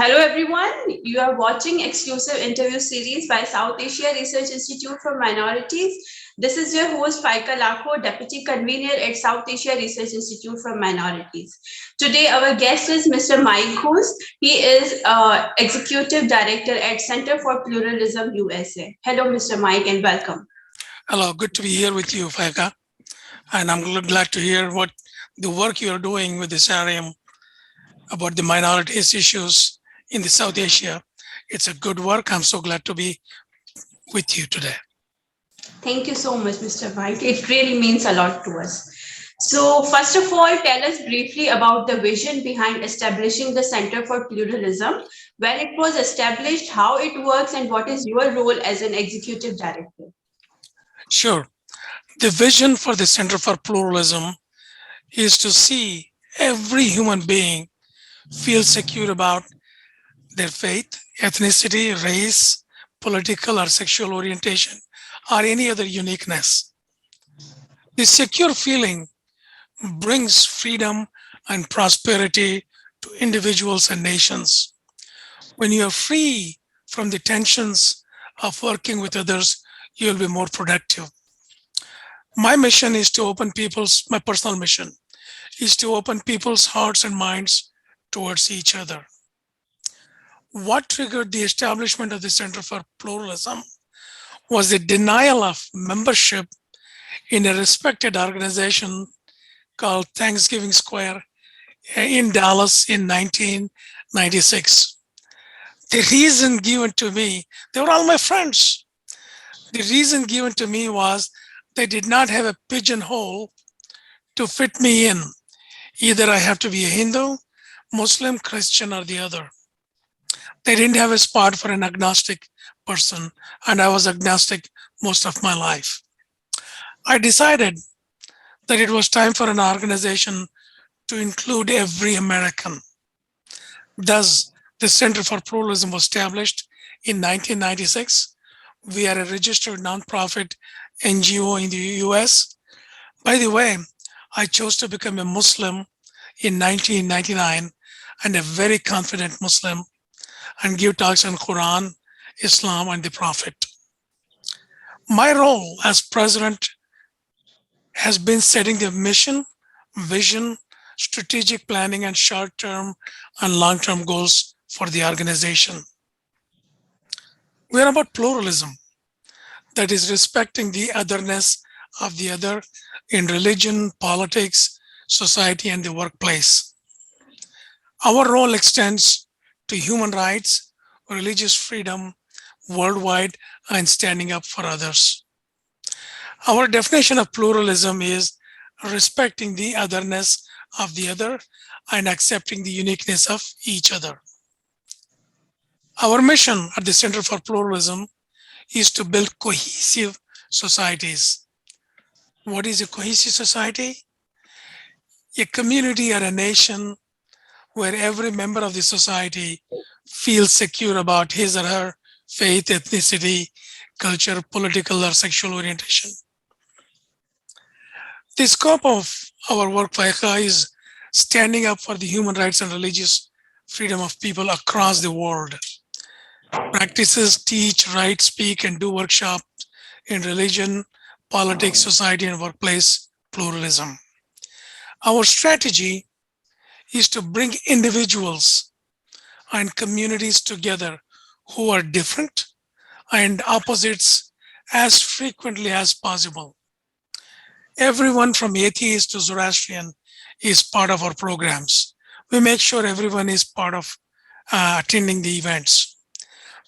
Hello everyone, you are watching exclusive interview series by South Asia Research Institute for Minorities. This is your host Faiqa Lakho, Deputy Convener at South Asia Research Institute for Minorities. Today our guest is Mr. Mike Ghouse. He is Executive Director at Center for Pluralism USA. Hello Mr. Mike and welcome. Hello, good to be here with you, Faiqa. And I'm glad to hear what the work you're doing with the SARIM about the minorities issues in the South Asia. It's a good work. I'm so glad to be with you today. Thank you so much, Mr. Mike. It really means a lot to us. So, first of all, tell us briefly about the vision behind establishing the Center for Pluralism, when it was established, how it works, and what is your role as an executive director? Sure. The vision for the Center for Pluralism is to see every human being feel secure about their faith, ethnicity, race, political or sexual orientation, or any other uniqueness. The secure feeling brings freedom and prosperity to individuals and nations. When you are free from the tensions of working with others, you'll be more productive. My mission is to my personal mission is to open people's hearts and minds towards each other. What triggered the establishment of the Center for Pluralism was the denial of membership in a respected organization called Thanksgiving Square in Dallas in 1996. The reason given to me, they were all my friends. The reason given to me was they did not have a pigeonhole to fit me in. Either I have to be a Hindu, Muslim, Christian, or the other. They didn't have a spot for an agnostic person, and I was agnostic most of my life. I decided that it was time for an organization to include every American. Thus, the Center for Pluralism was established in 1996. We are a registered nonprofit NGO in the US. By the way, I chose to become a Muslim in 1999 and a very confident Muslim and give talks on Quran, Islam, and the Prophet. My role as president has been setting the mission, vision, strategic planning, and short-term and long-term goals for the organization. We're about pluralism, that is respecting the otherness of the other in religion, politics, society, and the workplace. Our role extends to human rights, religious freedom worldwide, and standing up for others. Our definition of pluralism is respecting the otherness of the other and accepting the uniqueness of each other. Our mission at the Center for Pluralism is to build cohesive societies. What is a cohesive society? A community or a nation where every member of the society feels secure about his or her faith, ethnicity, culture, political, or sexual orientation. The scope of our work, Faiqa, is standing up for the human rights and religious freedom of people across the world. Practices, teach, write, speak, and do workshops in religion, politics, society, and workplace pluralism. Our strategy is to bring individuals and communities together who are different and opposites as frequently as possible. Everyone from atheist to Zoroastrian is part of our programs. We make sure everyone is part of attending the events.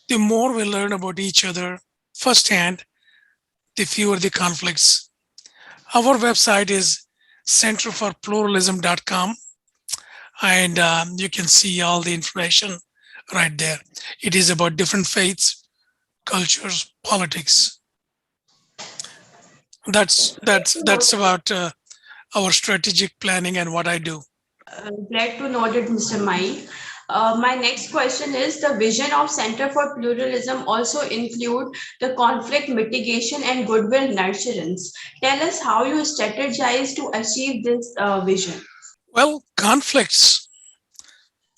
The more we learn about each other firsthand, the fewer the conflicts. Our website is centerforpluralism.com, and you can see all the information right there. It is about different faiths, cultures, politics. That's about our strategic planning and what I do. Glad to know it, Mr. Mike. My next question is, the vision of Center for Pluralism also include the conflict mitigation and goodwill nurturance. Tell us how you strategize to achieve this vision. Well, conflicts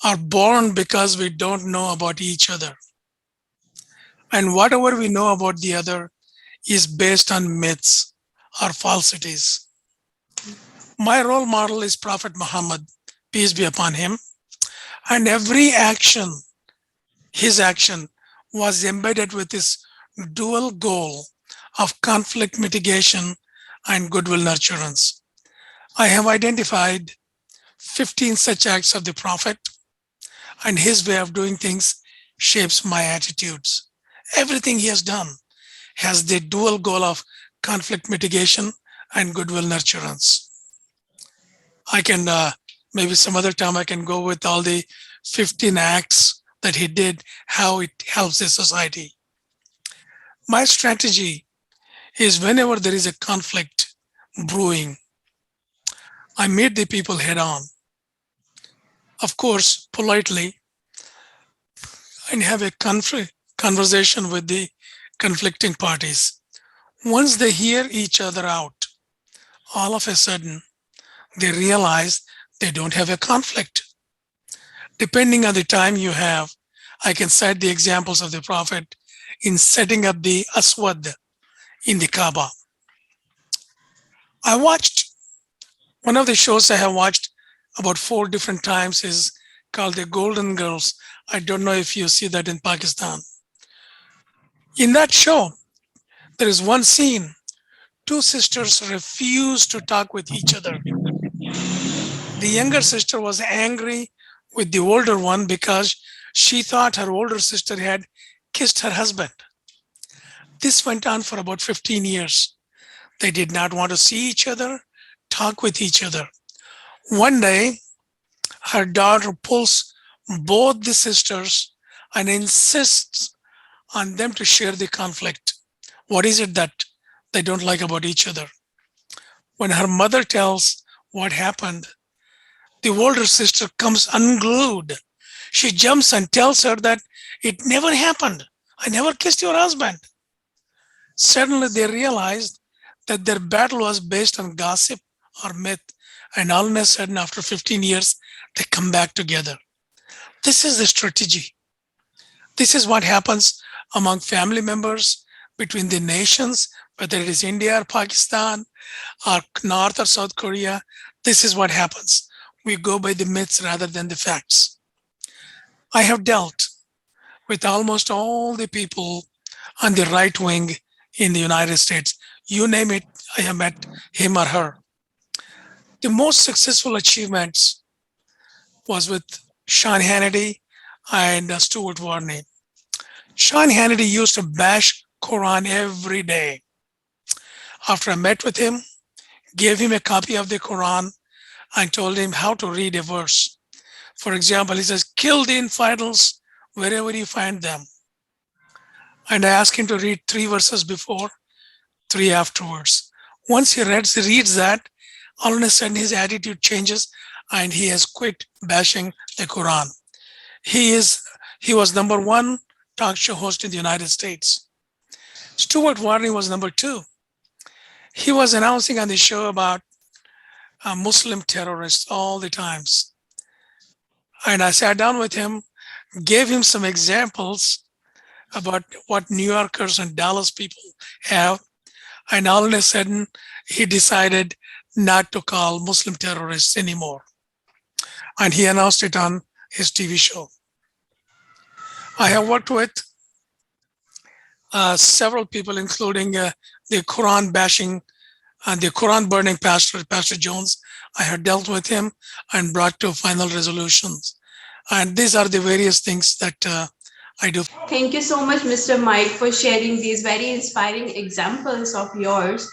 are born because we don't know about each other. And whatever we know about the other is based on myths or falsities. My role model is Prophet Muhammad, peace be upon him, and every action, his action, was embedded with this dual goal of conflict mitigation and goodwill nurturance. I have identified 15 such acts of the Prophet, and his way of doing things shapes my attitudes. Everything he has done has the dual goal of conflict mitigation and goodwill nurturance. I can maybe some other time I can go with all the 15 acts that he did, how it helps the society. My strategy is whenever there is a conflict brewing, I meet the people head on, of course, politely, and have a conversation with the conflicting parties. Once they hear each other out, all of a sudden, they realize they don't have a conflict. Depending on the time you have, I can cite the examples of the Prophet in setting up the Aswad in the Kaaba. I watched one of the shows I have watched about 4 different times is called The Golden Girls. I don't know if you see that in Pakistan. In that show, there is one scene. 2 sisters refuse to talk with each other. The younger sister was angry with the older one because she thought her older sister had kissed her husband. This went on for about 15 years. They did not want to see each other, talk with each other. One day, her daughter pulls both the sisters and insists on them to share the conflict. What is it that they don't like about each other? When her mother tells what happened, the older sister comes unglued. She jumps and tells her that it never happened. I never kissed your husband. Suddenly they realized that their battle was based on gossip or myth, and all of a sudden, after 15 years, they come back together. This is the strategy. This is what happens among family members, between the nations, whether it is India or Pakistan or North or South Korea. This is what happens. We go by the myths rather than the facts. I have dealt with almost all the people on the right wing in the United States. You name it, I have met him or her. The most successful achievements was with Sean Hannity and Stuart Varney. Sean Hannity used to bash Quran every day. After I met with him, gave him a copy of the Quran and told him how to read a verse. For example, he says, kill the infidels wherever you find them. And I asked him to read 3 verses before, 3 afterwards. Once he reads that, all of a sudden his attitude changes and he has quit bashing the Quran. He was number 1 talk show host in the United States. Stuart Varney was number 2. He was announcing on the show about Muslim terrorists all the times. And I sat down with him, gave him some examples about what New Yorkers and Dallas people have. And all of a sudden, he decided not to call Muslim terrorists anymore. And he announced it on his TV show. I have worked with several people, including the Quran bashing and the Quran burning Pastor Jones. I have dealt with him and brought to final resolutions. And these are the various things that I do. Thank you so much, Mr. Mike, for sharing these very inspiring examples of yours.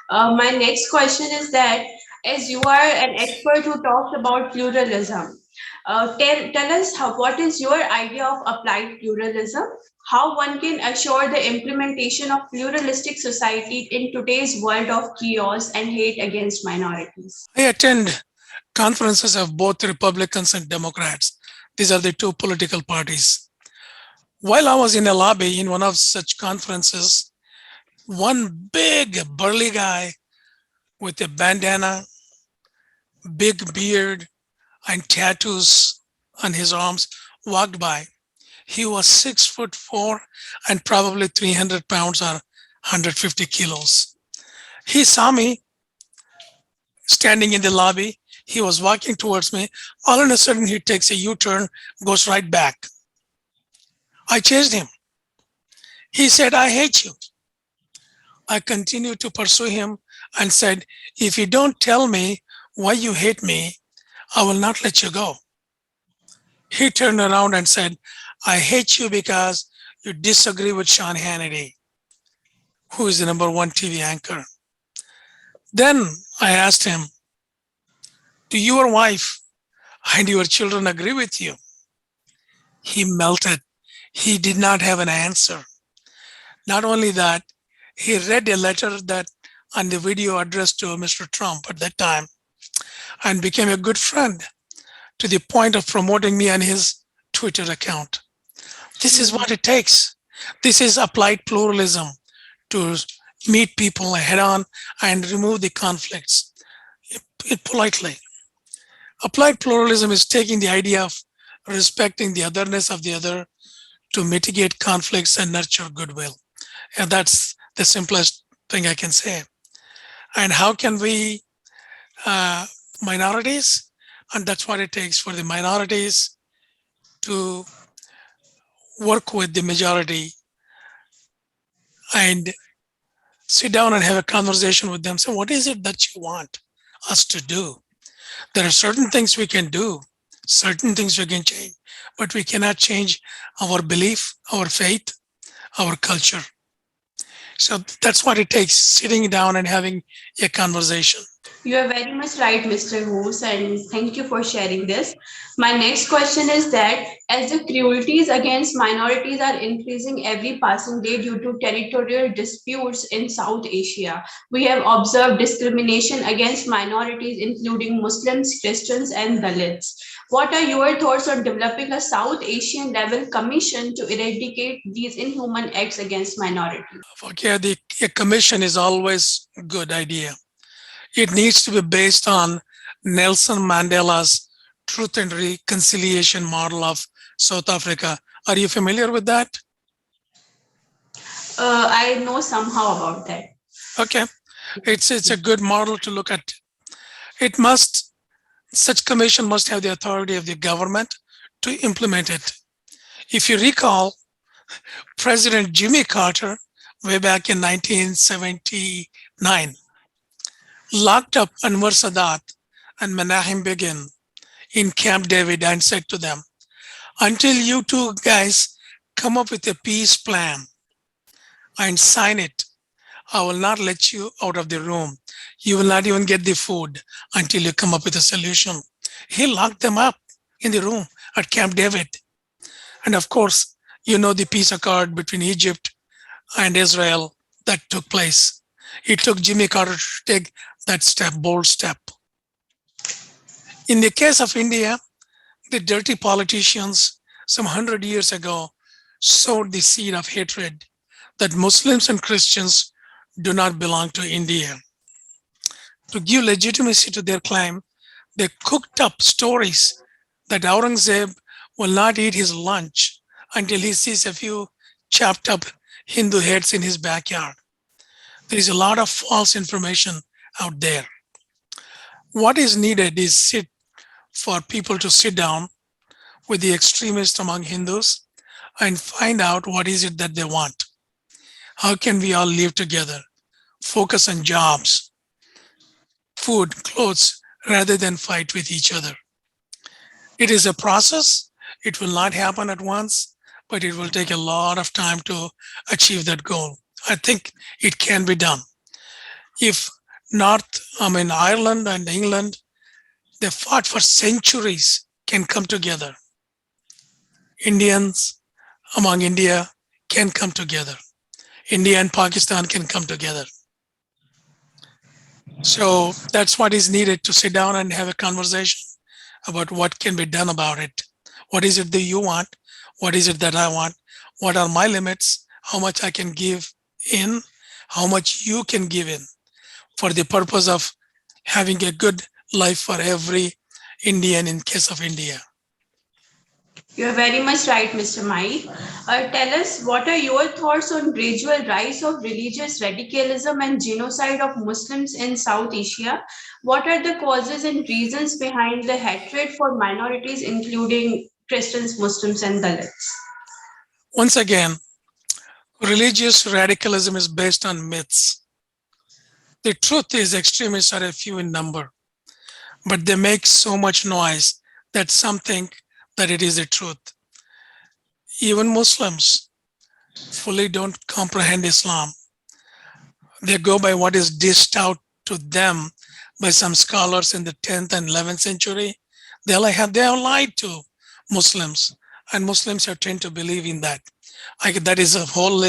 My next question is that, as you are an expert who talks about pluralism, tell us what is your idea of applied pluralism? How one can assure the implementation of pluralistic society in today's world of chaos and hate against minorities? I attend conferences of both Republicans and Democrats. These are the 2 political parties. While I was in a lobby in one of such conferences, one big burly guy with a bandana, big beard, and tattoos on his arms walked by. He was 6'4" and probably 300 pounds or 150 kilos. He saw me standing in the lobby. He was walking towards me. All of a sudden, he takes a U-turn, goes right back. I chased him. He said, "I hate you." I continued to pursue him and said, "If you don't tell me why you hate me, I will not let you go." He turned around and said, "I hate you because you disagree with Sean Hannity, who is the #1 TV anchor." Then I asked him, "Do your wife and your children agree with you?" He melted. He did not have an answer. Not only that, he read a letter that on the video addressed to Mr. Trump at that time and became a good friend to the point of promoting me on his Twitter account. This is what it takes. This is applied pluralism, to meet people head on and remove the conflicts politely. Applied pluralism is taking the idea of respecting the otherness of the other to mitigate conflicts and nurture goodwill. And that's the simplest thing I can say. And how can we, minorities, and that's what it takes for the minorities to work with the majority and sit down and have a conversation with them. So what is it that you want us to do? There are certain things we can do, certain things we can change, but we cannot change our belief, our faith, our culture. So that's what it takes, sitting down and having a conversation. You are very much right, Mr. Ghouse, and thank you for sharing this. My next question is that as the cruelties against minorities are increasing every passing day due to territorial disputes in South Asia, we have observed discrimination against minorities, including Muslims, Christians, and Dalits. What are your thoughts on developing a South Asian level commission to eradicate these inhuman acts against minorities? Okay, a commission is always a good idea. It needs to be based on Nelson Mandela's Truth and Reconciliation model of South Africa. Are you familiar with that? I know somehow about that. Okay, it's a good model to look at. Such commission must have the authority of the government to implement it. If you recall, President Jimmy Carter, way back in 1979, locked up Anwar Sadat and Menachem Begin in Camp David and said to them, "Until you two guys come up with a peace plan and sign it, I will not let you out of the room. You will not even get the food until you come up with a solution." He locked them up in the room at Camp David. And of course, you know the peace accord between Egypt and Israel that took place. It took Jimmy Carter to take that step, bold step. In the case of India, the dirty politicians some 100 years ago sowed the seed of hatred that Muslims and Christians do not belong to India. To give legitimacy to their claim, they cooked up stories that Aurangzeb will not eat his lunch until he sees a few chopped up Hindu heads in his backyard. There is a lot of false information out there. What is needed is for people to sit down with the extremists among Hindus and find out what is it that they want. How can we all live together, focus on jobs, food, clothes, rather than fight with each other? It is a process. It will not happen at once, but it will take a lot of time to achieve that goal. I think it can be done. If Ireland and England, they fought for centuries, can come together. Indians among India can come together. India and Pakistan can come together. So that's what is needed, to sit down and have a conversation about what can be done about it. What is it that you want? What is it that I want? What are my limits? How much I can give in? How much you can give in, for the purpose of having a good life for every Indian in case of India. You're very much right, Mr. Mai. Tell us, what are your thoughts on gradual rise of religious radicalism and genocide of Muslims in South Asia? What are the causes and reasons behind the hatred for minorities, including Christians, Muslims, and Dalits? Once again, religious radicalism is based on myths. The truth is, extremists are a few in number, but they make so much noise that some think that it is the truth. Even Muslims fully don't comprehend Islam. They go by what is dished out to them by some scholars in the 10th and 11th century. They have lied to Muslims, and Muslims have tend to believe in that. That is a whole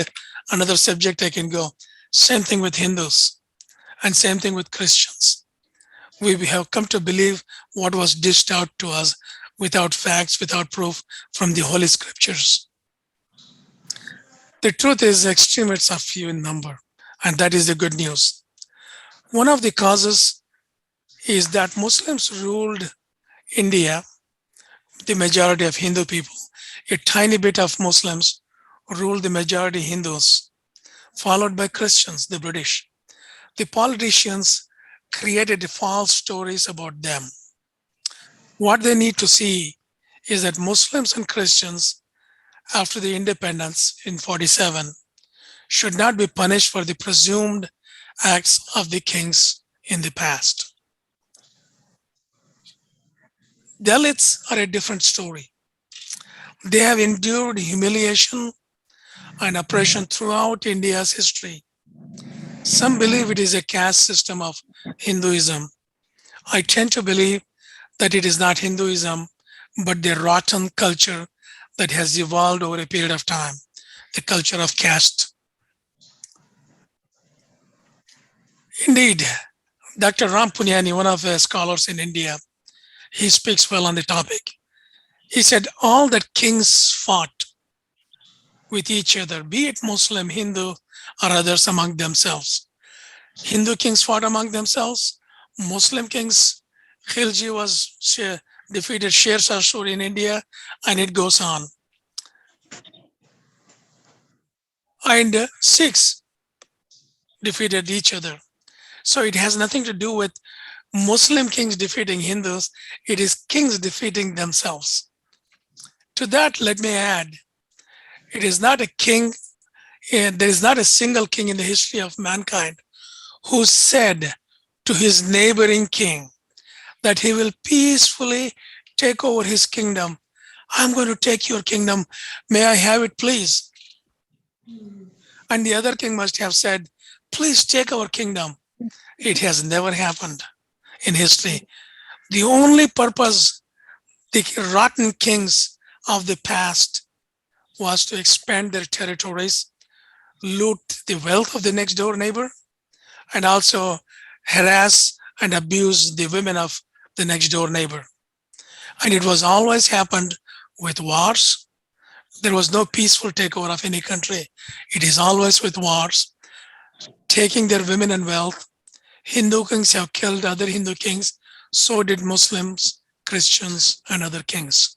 another subject I can go. Same thing with Hindus, and same thing with Christians. We have come to believe what was dished out to us without facts, without proof from the Holy Scriptures. The truth is, extremists are few in number, and that is the good news. One of the causes is that Muslims ruled India, the majority of Hindu people. A tiny bit of Muslims ruled the majority Hindus, followed by Christians, the British. The politicians created false stories about them. What they need to see is that Muslims and Christians, after the independence in 47, should not be punished for the presumed acts of the kings in the past. Dalits are a different story. They have endured humiliation and oppression throughout India's history. Some believe it is a caste system of Hinduism. I tend to believe that it is not Hinduism, but the rotten culture that has evolved over a period of time, the culture of caste. Indeed, Dr. Ram Punyani, one of the scholars in India, he speaks well on the topic. He said all that kings fought with each other, be it Muslim, Hindu, or others among themselves. Hindu kings fought among themselves. Muslim kings, Khilji defeated Sher Shah Suri in India, and it goes on. And Sikhs defeated each other. So it has nothing to do with Muslim kings defeating Hindus. It is kings defeating themselves. To that, let me add, it is not a king, there is not a single king in the history of mankind who said to his neighboring king that he will peacefully take over his kingdom. I'm going to take your kingdom. May I have it, please? And the other king must have said, please take our kingdom. It has never happened in history. The only purpose the rotten kings of the past was to expand their territories, loot the wealth of the next door neighbor, and also harass and abuse the women of the next door neighbor. And it was always happened with wars. There was no peaceful takeover of any country. It is always with wars, taking their women and wealth. Hindu kings have killed other Hindu kings. So did Muslims, Christians, and other kings.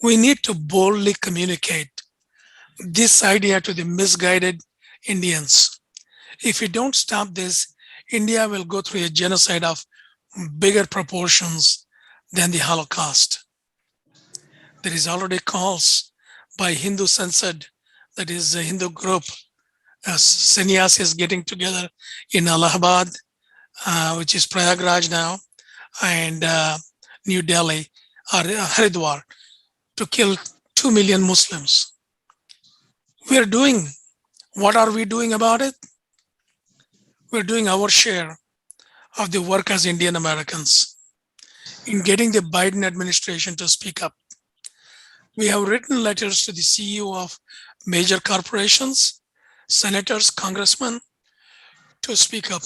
We need to boldly communicate this idea to the misguided Indians. If we don't stop this, India will go through a genocide of bigger proportions than the Holocaust. There is already calls by Hindu Sansad, that is a Hindu group, sannyasis getting together in Allahabad, which is Prayagraj now, and New Delhi, or Haridwar, to kill 2 million Muslims. What are we doing about it? We're doing our share of the work as Indian Americans in getting the Biden administration to speak up. We have written letters to the CEO of major corporations, senators, congressmen to speak up.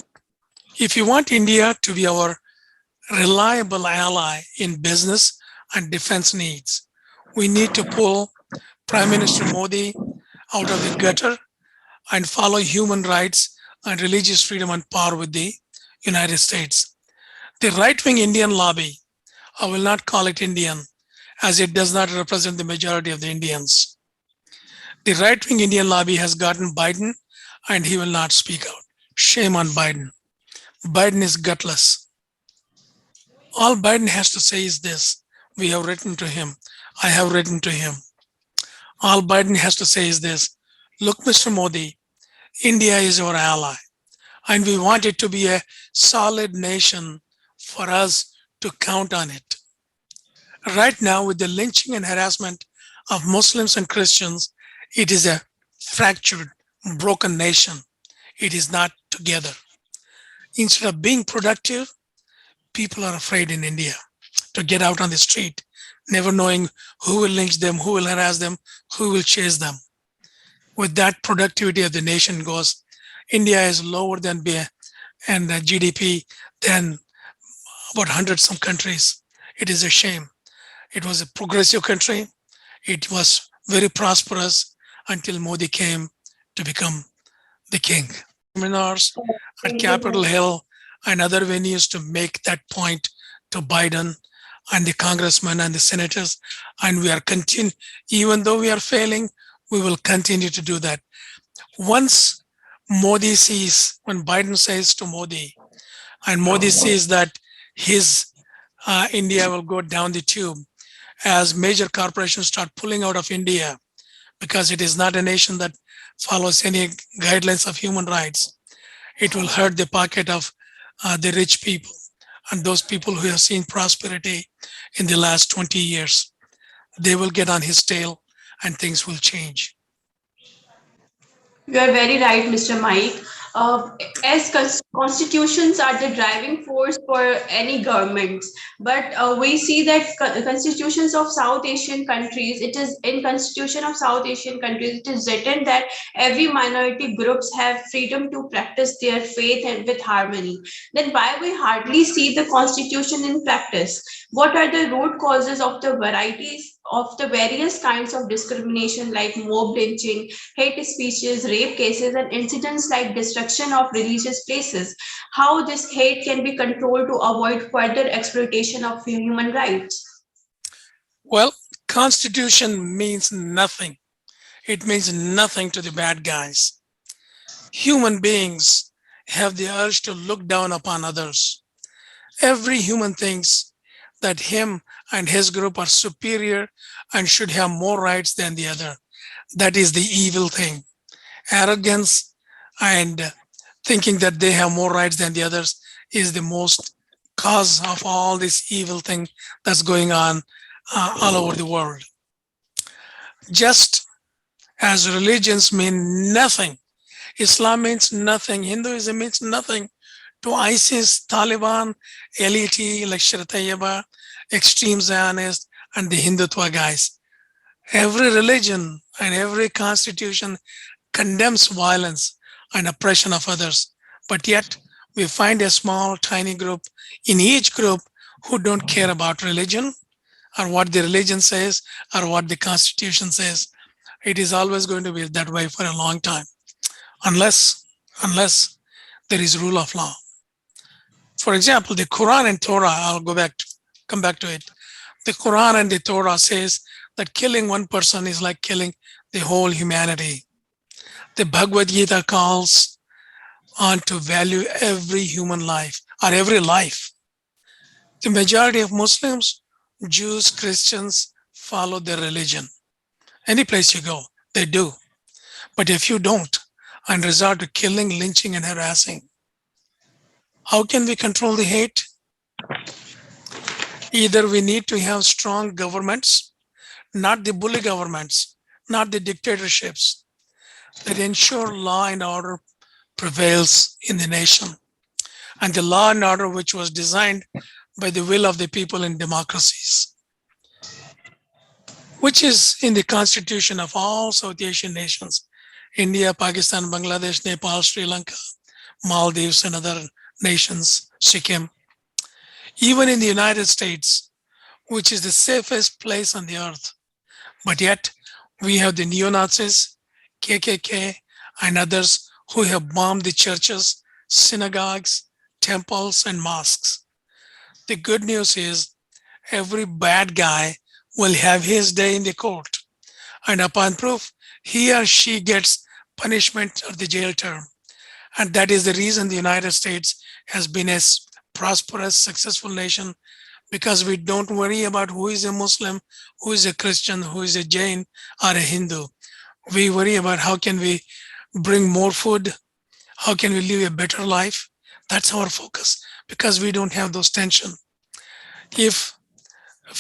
If you want India to be our reliable ally in business and defense needs, we need to pull Prime Minister Modi out of the gutter and follow human rights and religious freedom on par with the United States. The right-wing Indian lobby, I will not call it Indian, as it does not represent the majority of the Indians. The right-wing Indian lobby has gotten Biden and he will not speak out. Shame on Biden. Biden is gutless. All Biden has to say is this: we have written to him. I have written to him. All Biden has to say is this: look, Mr. Modi, India is our ally, and we want it to be a solid nation for us to count on it. Right now, with the lynching and harassment of Muslims and Christians, it is a fractured, broken nation. It is not together. Instead of being productive, people are afraid in India to get out on the street, never knowing who will lynch them, who will harass them, who will chase them. With that, productivity of the nation goes. India is lower than and the GDP than about 100 some countries. It is a shame. It was a progressive country. It was very prosperous until Modi came to become the king. Seminars at Capitol Hill and other venues to make that point to Biden and the congressmen and the senators. And we are even though we are failing, we will continue to do that. Once Modi sees, when Biden says to Modi, and Modi sees that his India will go down the tube as major corporations start pulling out of India because it is not a nation that follows any guidelines of human rights. It will hurt the pocket of the rich people and those people who have seen prosperity in the last 20 years. They will get on his tail and things will change. You are very right, Mr. Mike. As constitutions are the driving force for any governments, but we see that constitutions of South Asian countries, it is in constitution of South Asian countries, it is written that every minority groups have freedom to practice their faith and with harmony. Then why we hardly see the constitution in practice? What are the root causes of the various kinds of discrimination like mob lynching, hate speeches, rape cases, and incidents like destruction of religious places? How this hate can be controlled to avoid further exploitation of human rights? Well, Constitution means nothing. It means nothing to the bad guys. Human beings have the urge to look down upon others. Every human thinks that him and his group are superior and should have more rights than the other. That is the evil thing. Arrogance and thinking that they have more rights than the others is the most cause of all this evil thing that's going on all over the world. Just as religions mean nothing, Islam means nothing, Hinduism means nothing to ISIS, Taliban, LET, Lashkar-e-Taiba, extreme Zionists, and the Hindutva guys. Every religion and every constitution condemns violence and oppression of others, but yet we find a small, tiny group in each group who don't care about religion or what the religion says or what the constitution says. It is always going to be that way for a long time, unless there is rule of law. For example, the Quran and Torah, come back to it. The Quran and the Torah says that killing one person is like killing the whole humanity. The Bhagavad Gita calls on to value every human life or every life. The majority of Muslims, Jews, Christians follow their religion. Any place you go, they do. But if you don't and resort to killing, lynching, and harassing, how can we control the hate? Either we need to have strong governments, not the bully governments, not the dictatorships, that ensure law and order prevails in the nation. And the law and order which was designed by the will of the people in democracies, which is in the constitution of all South Asian nations, India, Pakistan, Bangladesh, Nepal, Sri Lanka, Maldives, and other nations, Sikkim. Even in the United States, which is the safest place on the earth. But yet, we have the neo-Nazis, KKK, and others who have bombed the churches, synagogues, temples, and mosques. The good news is every bad guy will have his day in the court, and upon proof, he or she gets punishment or the jail term. And that is the reason the United States has been a prosperous, successful nation, because we don't worry about who is a Muslim, who is a Christian, who is a Jain or a Hindu. We worry about how can we bring more food, how can we live a better life. That's our focus because we don't have those tension. If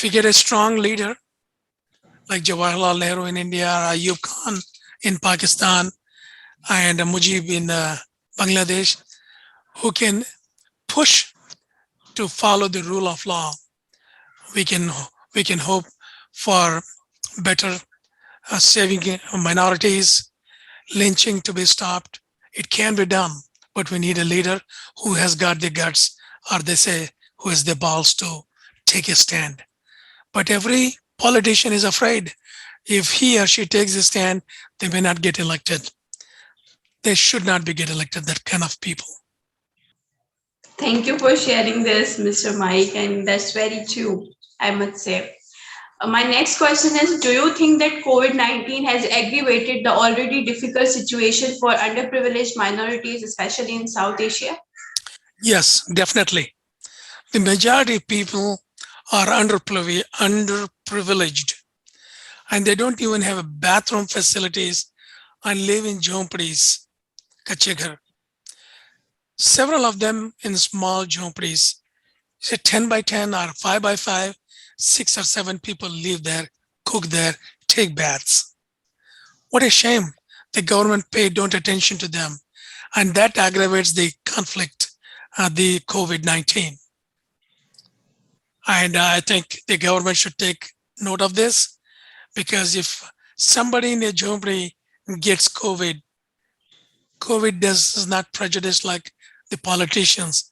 we get a strong leader like Jawaharlal Nehru in India, or Ayub Khan in Pakistan, and Mujib in Bangladesh, who can push to follow the rule of law, we can we can hope for better saving minorities, lynching to be stopped. It can be done, but we need a leader who has got the guts, or they say, who has the balls to take a stand. But every politician is afraid if he or she takes a stand, they may not get elected. They should not be get elected, that kind of people. Thank you for sharing this, Mr. Mike, and that's very true, I must say. My next question is, do you think that COVID-19 has aggravated the already difficult situation for underprivileged minorities, especially in South Asia? Yes, definitely. The majority of people are underprivileged, and they don't even have bathroom facilities and live in jhonpadies, kache ghar. Several of them in small jhonpadies, say 10 by 10 or 5 by 5, 6 or 7 people live there, cook there, take baths. What a shame. The government paid don't attention to them, and that aggravates the conflict, the COVID-19. And I think the government should take note of this, because if somebody in a jhonpadi gets COVID, COVID does not prejudice like the politicians.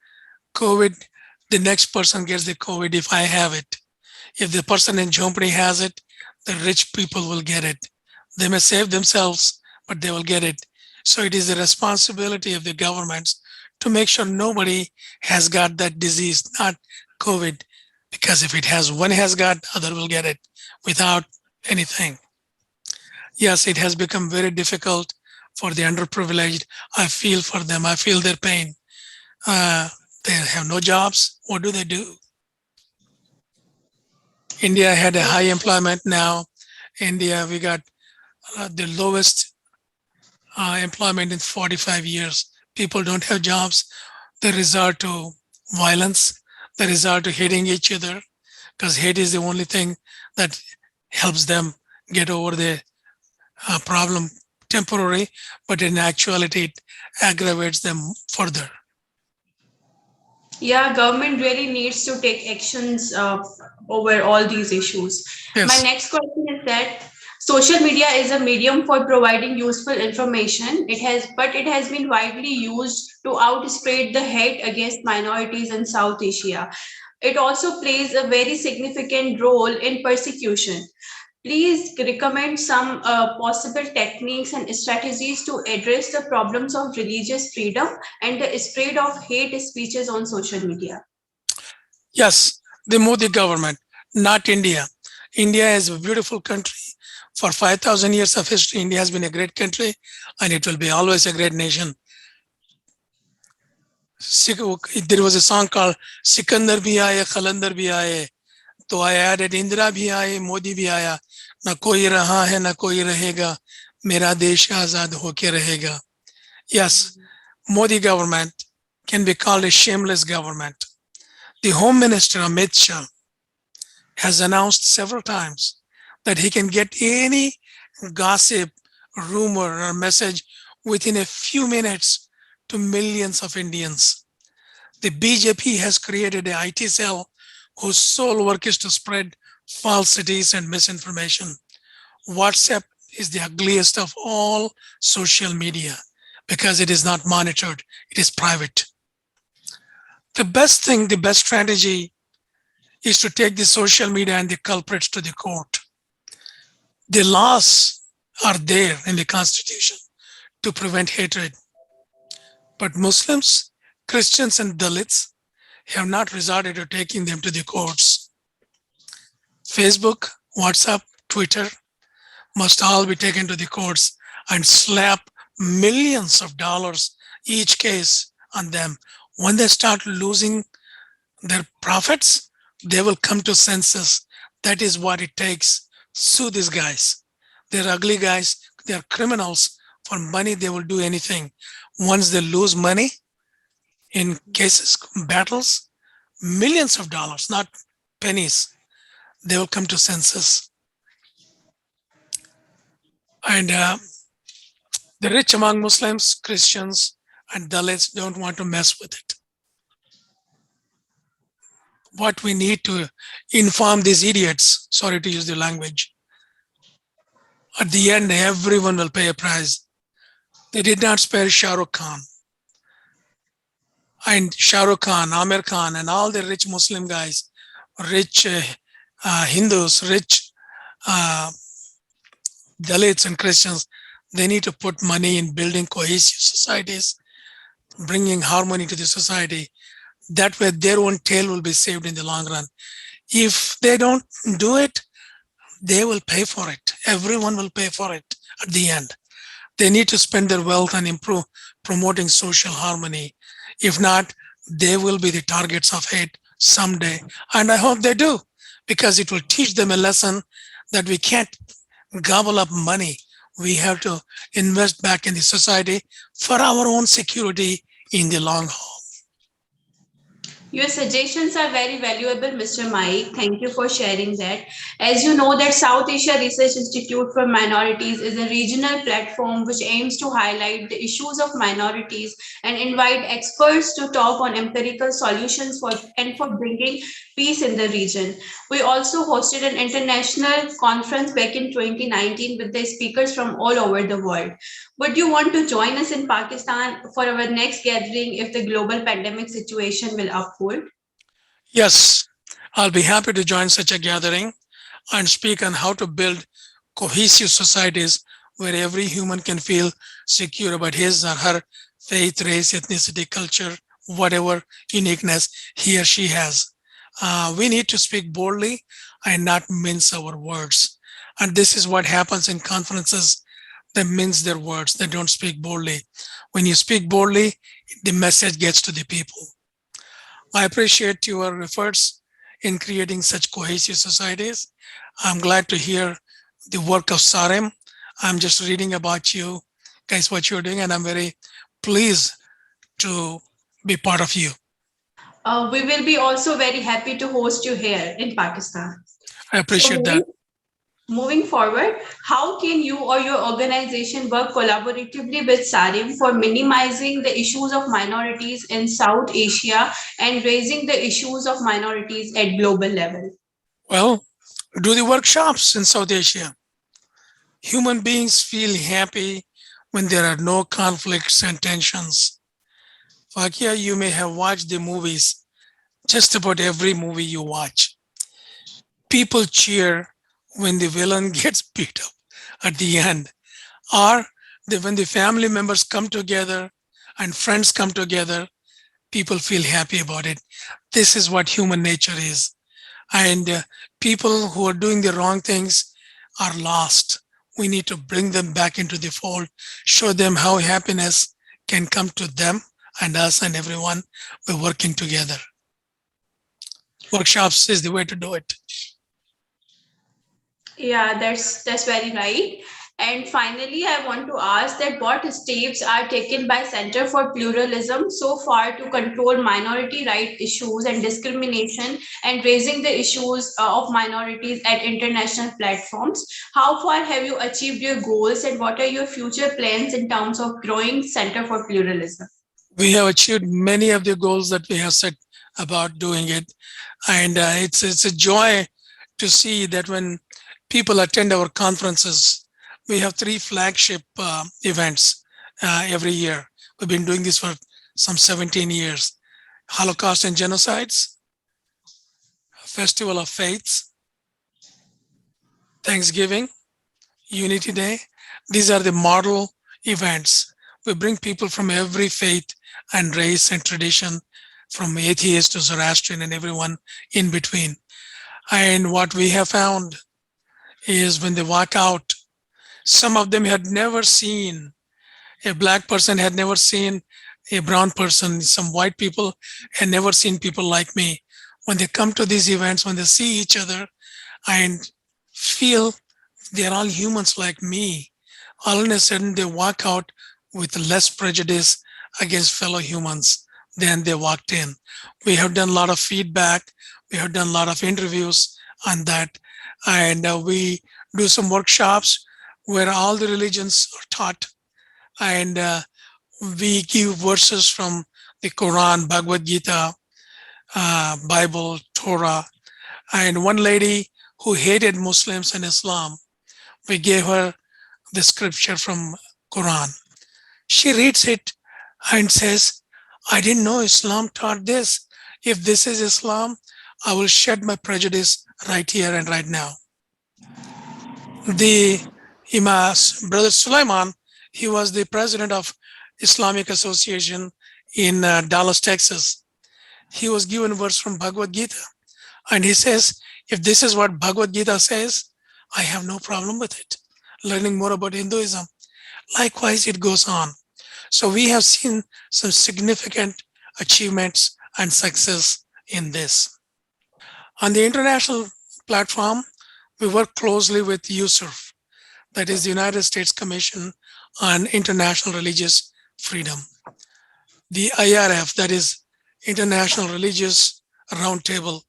COVID, the next person gets the COVID if I have it. If the person in jhonpadi has it, the rich people will get it. They may save themselves, but they will get it. So it is the responsibility of the governments to make sure nobody has got that disease, not COVID, because if it has one has got, other will get it without anything. Yes, it has become very difficult for the underprivileged. I feel for them. I feel their pain. They have no jobs. What do they do? India had a high employment. Now India, we got the lowest employment in 45 years. People don't have jobs. They resort to violence. They resort to hitting each other, because hate is the only thing that helps them get over the problem temporary, but in actuality, it aggravates them further. Yeah, government really needs to take actions over all these issues. Yes. My next question is that social media is a medium for providing useful information. It has been widely used to outspread the hate against minorities in South Asia. It also plays a very significant role in persecution. Please recommend some possible techniques and strategies to address the problems of religious freedom and the spread of hate speeches on social media. Yes, the Modi government, not India. India is a beautiful country. For 5,000 years of history, India has been a great country, and it will be always a great nation. There was a song called Sikandar bhi aaye, Khalandar bhi aaye. So I added Indira bhi aaye, Modi bhi aaya. Na koi raha hai, na koi rahega. Mera desh azad hoke rahega. Yes, Modi government can be called a shameless government. The Home Minister Amit Shah has announced several times that he can get any gossip, rumor, or message within a few minutes to millions of Indians. The BJP has created an IT cell whose sole work is to spread falsities and misinformation. WhatsApp is the ugliest of all social media because it is not monitored, it is private. The best thing, the best strategy is to take the social media and the culprits to the court. The laws are there in the constitution to prevent hatred. But Muslims, Christians, and Dalits have not resorted to taking them to the courts. Facebook, WhatsApp, Twitter must all be taken to the courts and slap millions of dollars each case on them. When they start losing their profits, they will come to senses. That is what it takes. Sue these guys. They're ugly guys. They're criminals. For money, they will do anything. Once they lose money in cases, battles, millions of dollars, not pennies, they will come to senses. And the rich among Muslims, Christians, and Dalits don't want to mess with it. What we need to inform these idiots, sorry to use the language, at the end, everyone will pay a price. They did not spare Shah Rukh Khan. And Shah Rukh Khan, Amir Khan, and all the rich Muslim guys, rich Hindus, rich Dalits and Christians, they need to put money in building cohesive societies, bringing harmony to the society. That way, their own tail will be saved in the long run. If they don't do it, they will pay for it. Everyone will pay for it at the end. They need to spend their wealth and improve promoting social harmony. If not, they will be the targets of hate someday. And I hope they do, because it will teach them a lesson that we can't gobble up money. We have to invest back in the society for our own security in the long haul. Your suggestions are very valuable, Mr. Mike. Thank you for sharing that. As you know, that South Asia Research Institute for Minorities is a regional platform which aims to highlight the issues of minorities and invite experts to talk on empirical solutions for bringing peace in the region. We also hosted an international conference back in 2019 with the speakers from all over the world. Would you want to join us in Pakistan for our next gathering if the global pandemic situation will uphold? Yes, I'll be happy to join such a gathering and speak on how to build cohesive societies where every human can feel secure about his or her faith, race, ethnicity, culture, whatever uniqueness he or she has. We need to speak boldly and not mince our words. And this is what happens in conferences. They mince their words. They don't speak boldly. When you speak boldly, the message gets to the people. I appreciate your efforts in creating such cohesive societies. I'm glad to hear the work of SARIM. I'm just reading about you guys, what you're doing, and I'm very pleased to be part of you. We will be also very happy to host you here in Pakistan. I appreciate that. Moving forward, how can you or your organization work collaboratively with SARIM for minimizing the issues of minorities in South Asia and raising the issues of minorities at global level? Well, do the workshops in South Asia. Human beings feel happy when there are no conflicts and tensions. Faiqa, you may have watched the movies, just about every movie you watch. People cheer when the villain gets beat up at the end, or when the family members come together and friends come together, people feel happy about it. This is what human nature is. And people who are doing the wrong things are lost. We need to bring them back into the fold, show them how happiness can come to them and us and everyone by working together. Workshops is the way to do it. Yeah, that's very right. And finally, I want to ask that what steps are taken by Center for Pluralism so far to control minority right issues and discrimination and raising the issues of minorities at international platforms? How far have you achieved your goals and what are your future plans in terms of growing Center for Pluralism? We have achieved many of the goals that we have set about doing it. And it's a joy to see that when people attend our conferences, we have 3 flagship events every year. We've been doing this for some 17 years. Holocaust and Genocides, Festival of Faiths, Thanksgiving, Unity Day. These are the model events. We bring people from every faith and race and tradition, from atheist to Zoroastrian and everyone in between. And what we have found is when they walk out, some of them had never seen a black person, had never seen a brown person, some white people had never seen people like me. When they come to these events, when they see each other and feel they're all humans like me, all of a sudden they walk out with less prejudice against fellow humans than they walked in. We have done a lot of feedback, we have done a lot of interviews on that, and we do some workshops where all the religions are taught, and we give verses from the Quran, Bhagavad Gita, Bible, Torah. And one lady who hated Muslims and Islam, we gave her the scripture from Quran. She reads it and says, I didn't know Islam taught this. If this is Islam, I will shed my prejudice right here and right now. The Imam, Brother Sulaiman, he was the president of Islamic Association in Dallas, Texas. He was given a verse from Bhagavad Gita, and he says, if this is what Bhagavad Gita says, I have no problem with it. Learning more about Hinduism. Likewise, it goes on. So we have seen some significant achievements and success in this. On the international platform, we work closely with USERF, that is the United States Commission on International Religious Freedom. The IRF, that is International Religious Roundtable,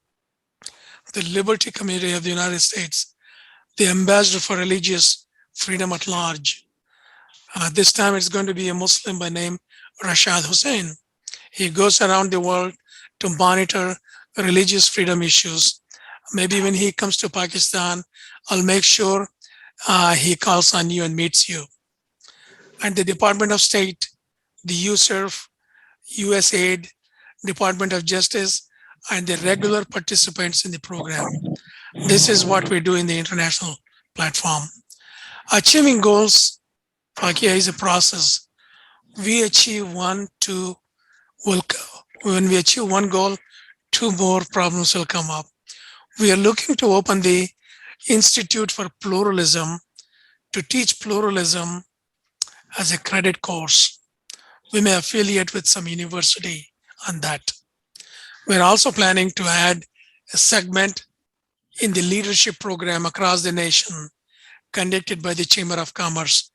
the Liberty Committee of the United States, the Ambassador for Religious Freedom at Large. This time it's going to be a Muslim by name Rashad Hussain. He goes around the world to monitor religious freedom issues. Maybe when he comes to Pakistan, I'll make sure he calls on you and meets you. And the Department of State, the USERF, USAID, Department of Justice, and the regular participants in the program. This is what we do in the international platform. Achieving goals, Faiqa, is a process. We achieve one, two, when we achieve one goal, two more problems will come up. We are looking to open the Institute for Pluralism to teach pluralism as a credit course. We may affiliate with some university on that. We're also planning to add a segment in the leadership program across the nation conducted by the Chamber of Commerce.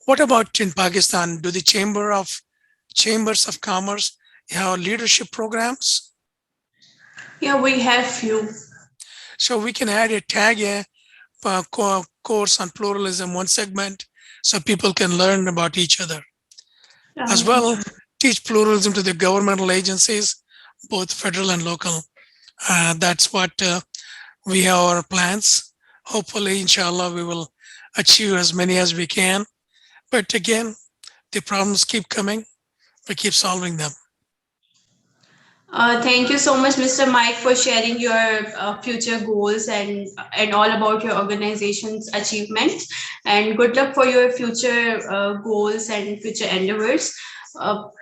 What about in Pakistan? Do the Chambers of Commerce have leadership programs? Yeah, we have few. So we can add a tag, course on pluralism, one segment, so people can learn about each other. As well, teach pluralism to the governmental agencies, both federal and local. That's what we have our plans. Hopefully, inshallah, we will achieve as many as we can. But again, the problems keep coming. We keep solving them. Thank you so much, Mr. Mike, for sharing your future goals and all about your organization's achievements. And good luck for your future goals and future endeavors.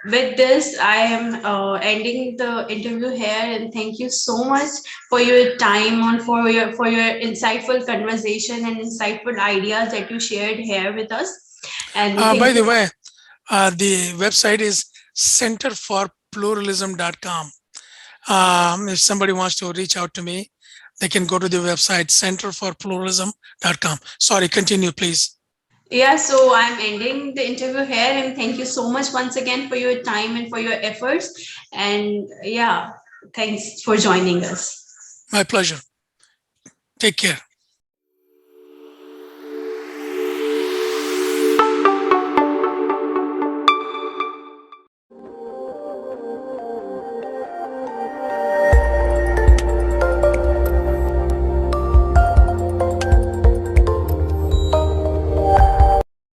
With this, I am ending the interview here, and thank you so much for your time and for your insightful conversation and insightful ideas that you shared here with us. And by the way, the website is centerforpluralism.com. If somebody wants to reach out to me, they can go to the website centerforpluralism.com. Sorry, continue, please. Yeah, so I'm ending the interview here, and thank you so much once again for your time and for your efforts. And yeah, thanks for joining us. My pleasure. Take care.